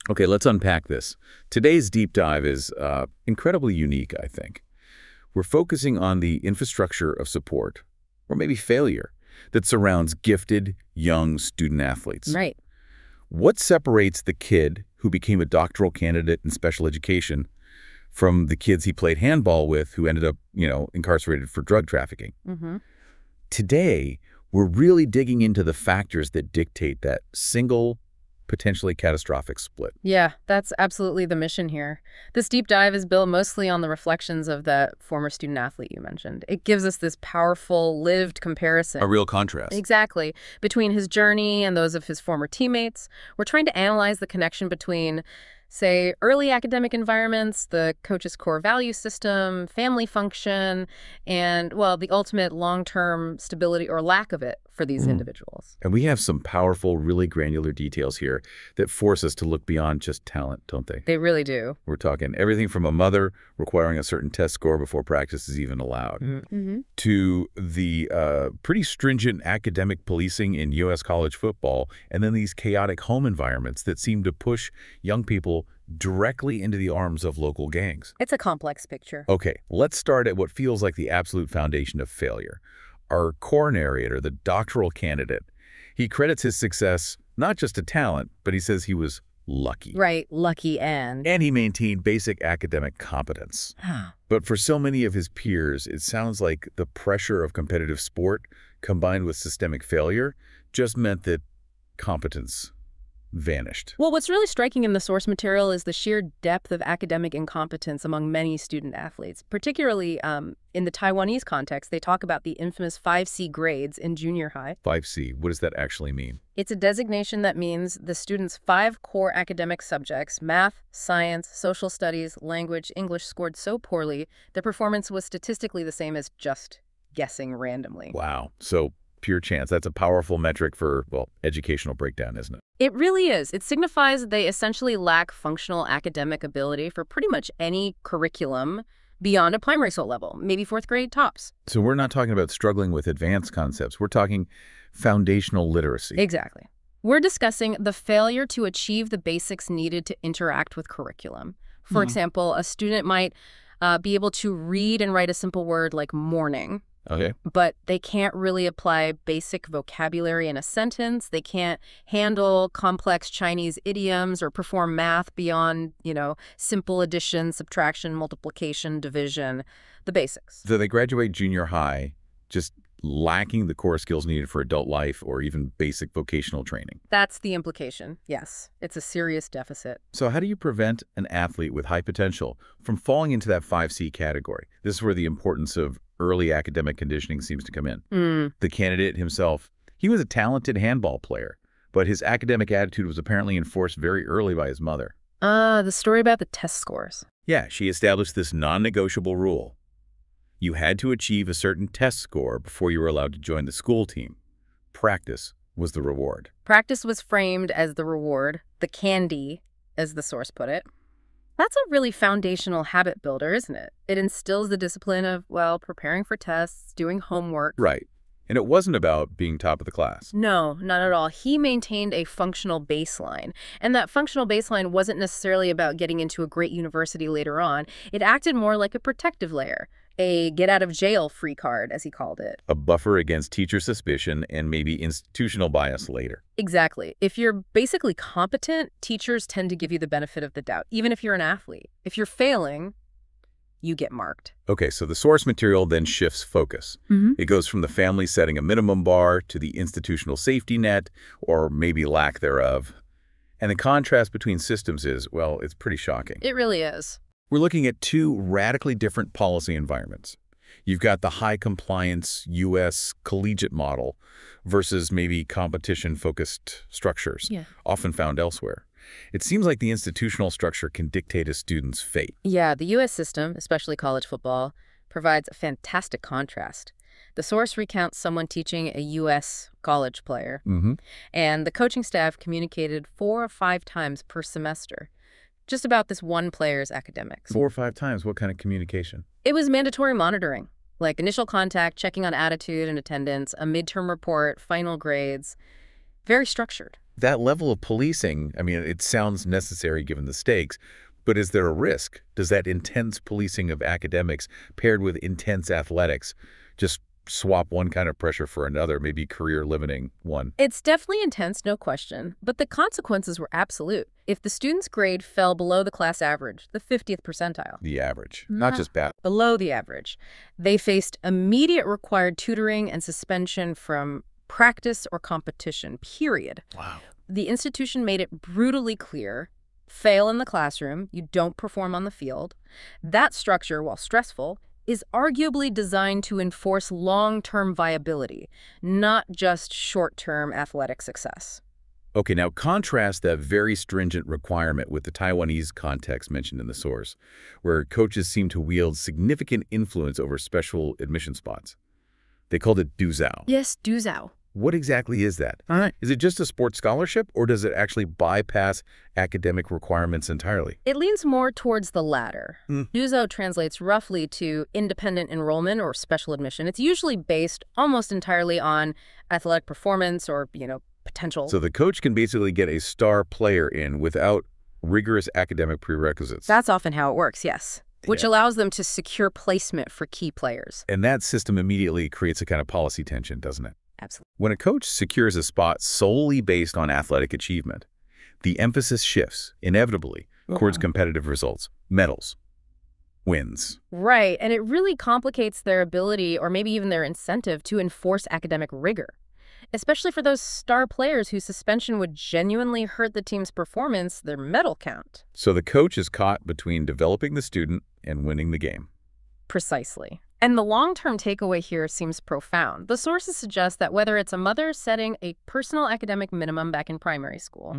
Okay, let's unpack this. Today's deep dive is incredibly unique, I think. We're focusing on the infrastructure of support, or maybe failure, that surrounds gifted, young student athletes. Right. What separates the kid who became a doctoral candidate in special education from the kids he played handball with who ended up, incarcerated for drug trafficking? Mm-hmm. Today, we're really digging into the factors that dictate that single, potentially catastrophic split. Yeah, that's absolutely the mission here. This deep dive is built mostly on the reflections of that former student athlete you mentioned. It gives us this powerful, lived comparison. A real contrast. Exactly. Between his journey and those of his former teammates. We're trying to analyze the connection between, say, early academic environments, the coach's core value system, family function, and, well, the ultimate long-term stability or lack of it for these individuals. And we have some powerful, really granular details here that force us to look beyond just talent, don't they? They really do. We're talking everything from a mother requiring a certain test score before practice is even allowed, to the pretty stringent academic policing in U.S. college football, and then these chaotic home environments that seem to push young people directly into the arms of local gangs. It's a complex picture. Okay, let's start at what feels like the absolute foundation of failure. Our core narrator, the doctoral candidate, he credits his success not just to talent, but he says he was lucky. Right, lucky and he maintained basic academic competence. But for so many of his peers, it sounds like the pressure of competitive sport combined with systemic failure just meant that competence vanished. Well, what's really striking in the source material is the sheer depth of academic incompetence among many student athletes. Particularly in the Taiwanese context, they talk about the infamous 5C grades in junior high. 5C, what does that actually mean? It's a designation that means the student's 5 core academic subjects, math, science, social studies, language, English, scored so poorly, their performance was statistically the same as just guessing randomly. Wow. So pure chance. That's a powerful metric for, well, educational breakdown, isn't it? It really is. It signifies they essentially lack functional academic ability for pretty much any curriculum beyond a primary school level, maybe 4th grade tops. So we're not talking about struggling with advanced concepts. We're talking foundational literacy. Exactly. We're discussing the failure to achieve the basics needed to interact with curriculum. For example, a student might be able to read and write a simple word like morning. Okay. But they can't really apply basic vocabulary in a sentence. They can't handle complex Chinese idioms or perform math beyond, simple addition, subtraction, multiplication, division, the basics. So they graduate junior high just lacking the core skills needed for adult life or even basic vocational training. That's the implication, yes. It's a serious deficit. So how do you prevent an athlete with high potential from falling into that 5C category? This is where the importance of early academic conditioning seems to come in. The candidate himself, he was a talented handball player, but his academic attitude was apparently enforced very early by his mother. The story about the test scores. Yeah, she established this non-negotiable rule. You had to achieve a certain test score before you were allowed to join the school team. Practice was the reward. Practice was framed as the reward, the candy, as the source put it. That's a really foundational habit builder, isn't it? It instills the discipline of, preparing for tests, doing homework. Right. And it wasn't about being top of the class. No, not at all. He maintained a functional baseline. And that functional baseline wasn't necessarily about getting into a great university later on. It acted more like a protective layer, a get-out-of-jail-free card, as he called it. A buffer against teacher suspicion and maybe institutional bias later. Exactly. If you're basically competent, teachers tend to give you the benefit of the doubt, even if you're an athlete. If you're failing, you get marked. Okay, so the source material then shifts focus. It goes from the family setting a minimum bar to the institutional safety net, or maybe lack thereof. And the contrast between systems is, it's pretty shocking. It really is. We're looking at 2 radically different policy environments. You've got the high-compliance U.S. collegiate model versus maybe competition-focused structures, often found elsewhere. It seems like the institutional structure can dictate a student's fate. Yeah, the U.S. system, especially college football, provides a fantastic contrast. The source recounts someone teaching a U.S. college player, and the coaching staff communicated 4 or 5 times per semester just about this one player's academics. 4 or 5 times? What kind of communication? It was mandatory monitoring, like initial contact, checking on attitude and attendance, a midterm report, final grades. Very structured. That level of policing, I mean, it sounds necessary given the stakes, but is there a risk? Does that intense policing of academics paired with intense athletics just swap one kind of pressure for another, maybe career-limiting one? It's definitely intense, no question, but the consequences were absolute. If the student's grade fell below the class average, the 50th percentile, The average, not just bad. below the average, they faced immediate required tutoring and suspension from practice or competition, period. Wow. The institution made it brutally clear: fail in the classroom, you don't perform on the field. That structure, while stressful, is arguably designed to enforce long-term viability, not just short-term athletic success. Okay, now contrast that very stringent requirement with the Taiwanese context mentioned in the source, where coaches seem to wield significant influence over special admission spots. They called it duzhao. Yes, duzhao. What exactly is that? Is it just a sports scholarship, or does it actually bypass academic requirements entirely? It leans more towards the latter. Duzhao translates roughly to independent enrollment or special admission. It's usually based almost entirely on athletic performance or, potential. So the coach can basically get a star player in without rigorous academic prerequisites. That's often how it works, yes, which allows them to secure placement for key players. And that system immediately creates a kind of policy tension, doesn't it? Absolutely. When a coach secures a spot solely based on athletic achievement, the emphasis shifts, inevitably, towards competitive results, medals, wins. Right, and it really complicates their ability, or maybe even their incentive, to enforce academic rigor, especially for those star players whose suspension would genuinely hurt the team's performance, their medal count. So the coach is caught between developing the student and winning the game. Precisely. And the long-term takeaway here seems profound. The sources suggest that whether it's a mother setting a personal academic minimum back in primary school,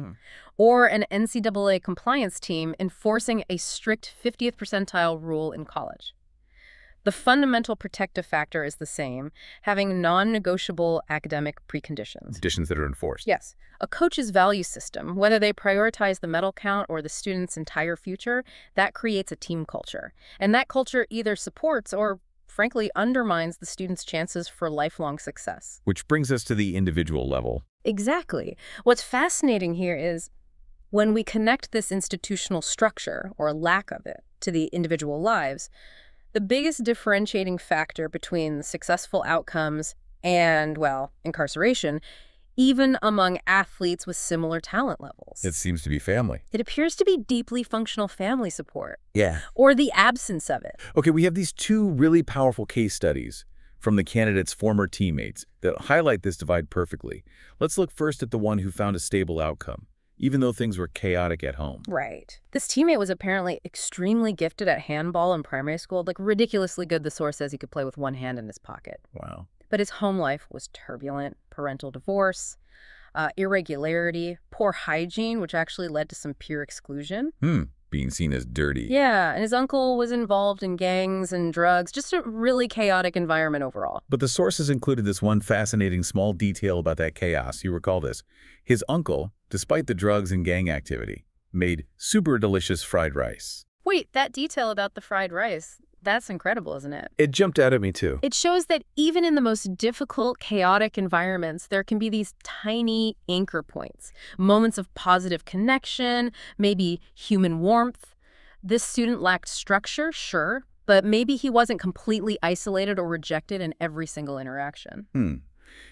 or an NCAA compliance team enforcing a strict 50th percentile rule in college, the fundamental protective factor is the same: having non-negotiable academic preconditions. Conditions that are enforced. Yes. A coach's value system, whether they prioritize the medal count or the student's entire future, that creates a team culture. And that culture either supports or, frankly, undermines the student's chances for lifelong success. Which brings us to the individual level. Exactly. What's fascinating here is when we connect this institutional structure, or lack of it, to the individual lives, the biggest differentiating factor between successful outcomes and, well, incarceration, even among athletes with similar talent levels. It seems to be family. It appears to be deeply functional family support. Yeah. Or the absence of it. Okay, we have these two really powerful case studies from the candidates' former teammates that highlight this divide perfectly. Let's look first at the one who found a stable outcome, even though things were chaotic at home. Right. This teammate was apparently extremely gifted at handball in primary school, like ridiculously good. The source says he could play with one hand in his pocket. Wow. But his home life was turbulent: parental divorce, irregularity, poor hygiene, which actually led to some peer exclusion. Being seen as dirty. Yeah, and his uncle was involved in gangs and drugs, just a really chaotic environment overall. But the sources included this one fascinating small detail about that chaos. You recall this. His uncle, despite the drugs and gang activity, made super delicious fried rice. Wait, that detail about the fried rice, that's incredible, isn't it? It jumped out at me, too. It shows that even in the most difficult, chaotic environments, there can be these tiny anchor points, moments of positive connection, maybe human warmth. This student lacked structure, sure, but maybe he wasn't completely isolated or rejected in every single interaction.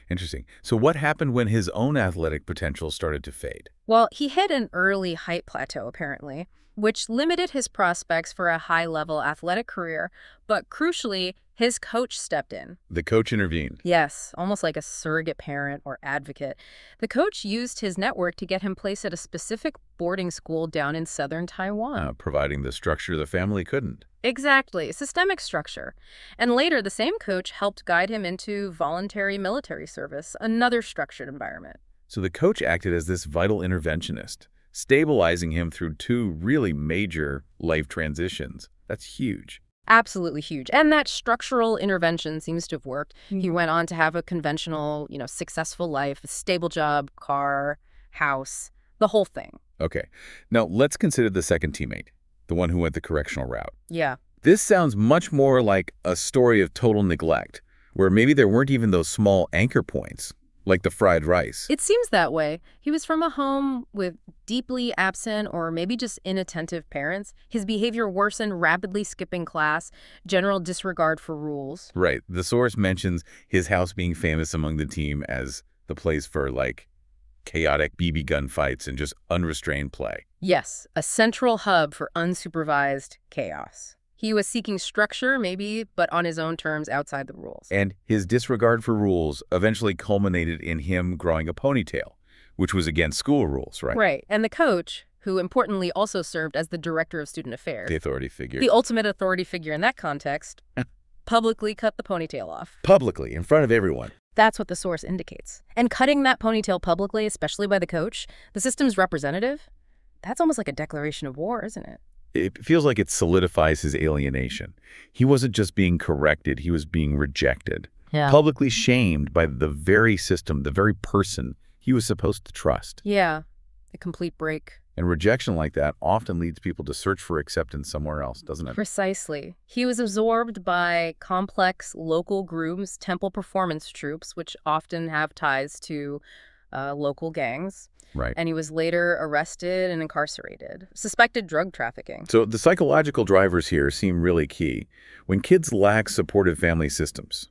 Interesting. So what happened when his own athletic potential started to fade? Well, he hit an early height plateau, apparently, which limited his prospects for a high-level athletic career, but crucially, his coach stepped in. The coach intervened. Yes, almost like a surrogate parent or advocate. The coach used his network to get him placed at a specific boarding school down in southern Taiwan. Providing the structure the family couldn't. Exactly, systemic structure. And later, the same coach helped guide him into voluntary military service, another structured environment. So the coach acted as this vital interventionist, stabilizing him through two really major life transitions. That's huge. Absolutely huge. And that structural intervention seems to have worked. He went on to have a conventional, successful life, a stable job, car, house, the whole thing. Okay. Now, let's consider the second teammate, the one who went the correctional route. Yeah. This sounds much more like a story of total neglect, where maybe there weren't even those small anchor points, Like the fried rice. It seems that way. He was from a home with deeply absent or maybe just inattentive parents. His behavior worsened, rapidly skipping class, general disregard for rules. Right. The source mentions his house being famous among the team as the place for, like, chaotic BB gun fights and just unrestrained play. Yes, a central hub for unsupervised chaos. He was seeking structure, maybe, but on his own terms outside the rules. And his disregard for rules eventually culminated in him growing a ponytail, which was against school rules, right? Right. And the coach, who importantly also served as the director of student affairs, The authority figure. the ultimate authority figure in that context, publicly cut the ponytail off. Publicly, in front of everyone. That's what the source indicates. And cutting that ponytail publicly, especially by the coach, the system's representative, that's almost like a declaration of war, isn't it? It feels like it solidifies his alienation. He wasn't just being corrected, he was being rejected. Yeah. Publicly shamed by the very system, the very person he was supposed to trust. Yeah, a complete break. And rejection like that often leads people to search for acceptance somewhere else, doesn't it? Precisely. He was absorbed by complex local groups, temple performance troops, which often have ties to local gangs. Right. And he was later arrested and incarcerated, suspected drug trafficking. So the psychological drivers here seem really key. When kids lack supportive family systems,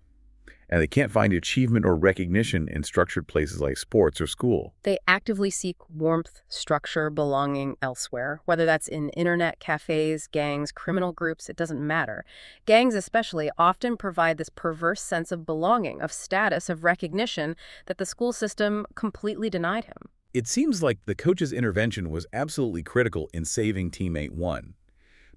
and they can't find achievement or recognition in structured places like sports or school, They actively seek warmth, structure, belonging elsewhere, whether that's in internet cafes, gangs, criminal groups, it doesn't matter. Gangs especially often provide this perverse sense of belonging, of status, of recognition that the school system completely denied him. it seems like the coach's intervention was absolutely critical in saving teammate 1.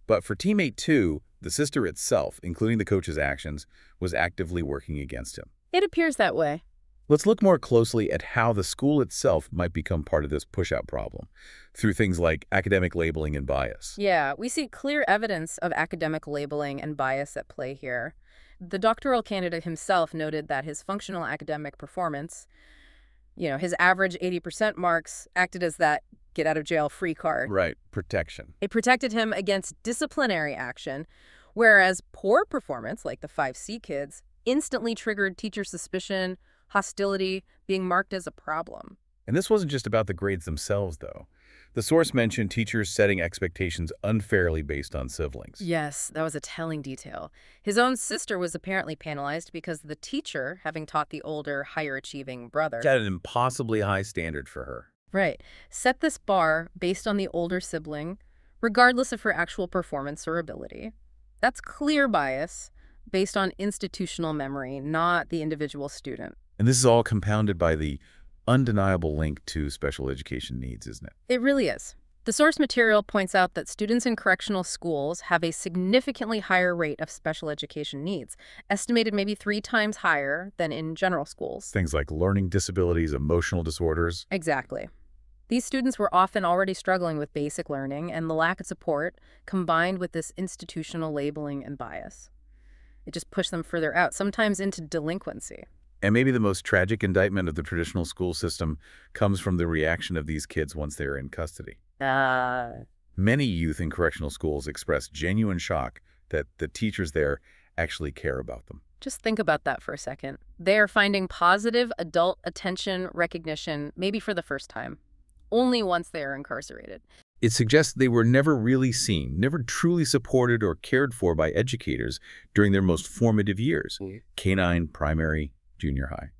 But for teammate 2, the system itself, including the coach's actions, was actively working against him. It appears that way. Let's look more closely at how the school itself might become part of this push-out problem, through things like academic labeling and bias. Yeah, we see clear evidence of academic labeling and bias at play here. The doctoral candidate himself noted that his functional academic performance, his average 80% marks acted as that get-out-of-jail-free card. Right, protection. It protected him against disciplinary action, whereas poor performance, like the 5C kids, instantly triggered teacher suspicion, hostility, being marked as a problem. And this wasn't just about the grades themselves, though. The source mentioned teachers setting expectations unfairly based on siblings. Yes, that was a telling detail. His own sister was apparently penalized because the teacher, having taught the older, higher-achieving brother, Had an impossibly high standard for her. right, set this bar based on the older sibling, regardless of her actual performance or ability. That's clear bias based on institutional memory, not the individual student. And this is all compounded by the undeniable link to special education needs, isn't it? It really is. The source material points out that students in correctional schools have a significantly higher rate of special education needs, estimated maybe 3 times higher than in general schools. Things like learning disabilities, emotional disorders. Exactly. These students were often already struggling with basic learning, and the lack of support, combined with this institutional labeling and bias, it just pushed them further out, sometimes into delinquency. And maybe the most tragic indictment of the traditional school system comes from the reaction of these kids once they are in custody. Many youth in correctional schools express genuine shock that the teachers there actually care about them. Just think about that for a second. They are finding positive adult attention, recognition, maybe for the first time, only once they are incarcerated. It suggests they were never really seen, never truly supported or cared for by educators during their most formative years, K-9, primary, junior high.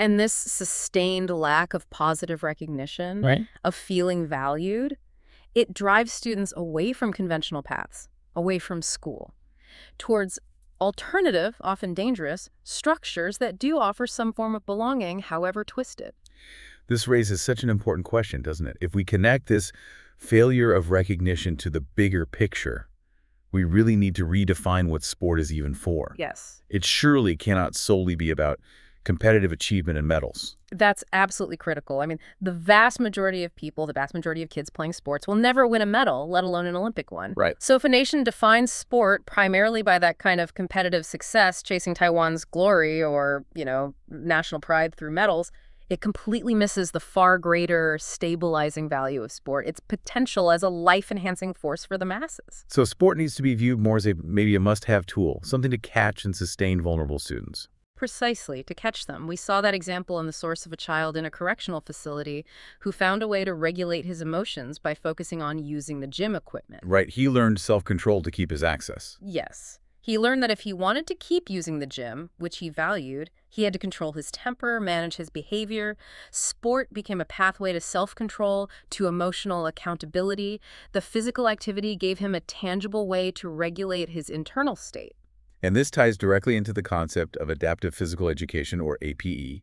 And this sustained lack of positive recognition, Right. of feeling valued, it drives students away from conventional paths, away from school, towards alternative, often dangerous, structures that do offer some form of belonging, however twisted. This raises such an important question, doesn't it? If we connect this failure of recognition to the bigger picture, we really need to redefine what sport is even for. Yes. It surely cannot solely be about competitive achievement and medals. That's absolutely critical. I mean, the vast majority of people, the vast majority of kids playing sports will never win a medal, let alone an Olympic one. Right. So if a nation defines sport primarily by that kind of competitive success, chasing Taiwan's glory or, national pride through medals, it completely misses the far greater stabilizing value of sport, its potential as a life-enhancing force for the masses. So sport needs to be viewed more as maybe a must-have tool, something to catch and sustain vulnerable students. Precisely, to catch them. We saw that example in the source of a child in a correctional facility who found a way to regulate his emotions by focusing on using the gym equipment. Right, he learned self-control to keep his access. Yes. He learned that if he wanted to keep using the gym, which he valued, he had to control his temper, manage his behavior. Sport became a pathway to self-control, to emotional accountability. The physical activity gave him a tangible way to regulate his internal state. And this ties directly into the concept of adaptive physical education, or APE,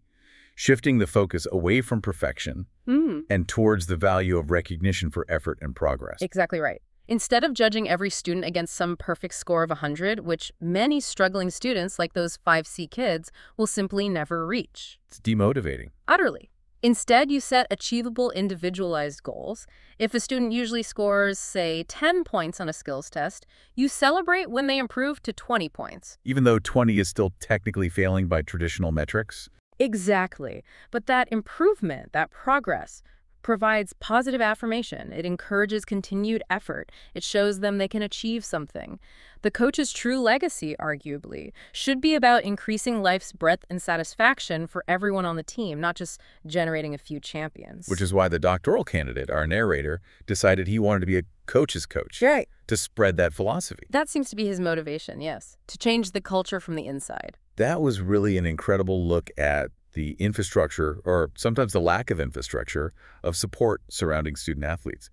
shifting the focus away from perfection and towards the value of recognition for effort and progress. Exactly right. Instead of judging every student against some perfect score of 100, which many struggling students, like those 5C kids, will simply never reach. It's demotivating. Utterly. Instead, you set achievable, individualized goals. If a student usually scores, say, 10 points on a skills test, you celebrate when they improve to 20 points. Even though 20 is still technically failing by traditional metrics? Exactly. But that improvement, that progress, provides positive affirmation. It encourages continued effort. It shows them they can achieve something. The coach's true legacy, arguably, should be about increasing life's breadth and satisfaction for everyone on the team, not just generating a few champions. Which is why the doctoral candidate, our narrator, decided he wanted to be a coach's coach. Right. To spread that philosophy. That seems to be his motivation, yes. To change the culture from the inside. That was really an incredible look at the infrastructure, or sometimes the lack of infrastructure, of support surrounding student athletes.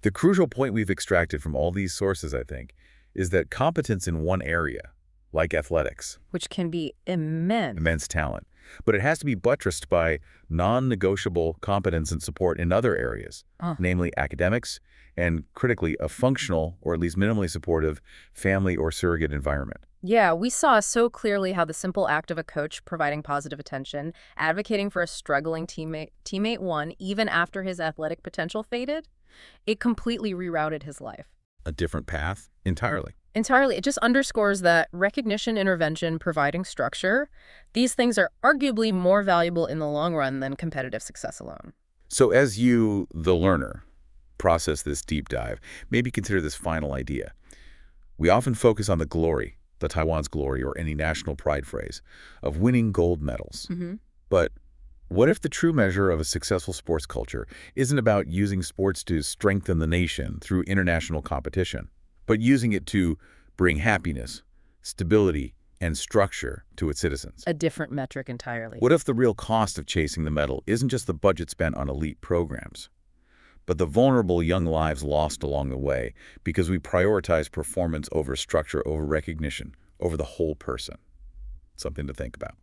The crucial point we've extracted from all these sources, I think, is that competence in one area, like athletics, which can be immense talent, but it has to be buttressed by non-negotiable competence and support in other areas, namely academics, and critically, a functional, or at least minimally supportive, family or surrogate environment. Yeah, we saw so clearly how the simple act of a coach providing positive attention, advocating for a struggling teammate won even after his athletic potential faded, it completely rerouted his life. A different path? Entirely. Entirely. It just underscores that recognition, intervention, providing structure, these things are arguably more valuable in the long run than competitive success alone. So as you, the learner, process this deep dive, maybe consider this final idea. We often focus on the glory, the Taiwan's glory, or any national pride phrase, of winning gold medals. But what if the true measure of a successful sports culture isn't about using sports to strengthen the nation through international competition, but using it to bring happiness, stability, and structure to its citizens? A different metric entirely. What if the real cost of chasing the medal isn't just the budget spent on elite programs, but the vulnerable young lives lost along the way because we prioritize performance over structure, over recognition, over the whole person? Something to think about.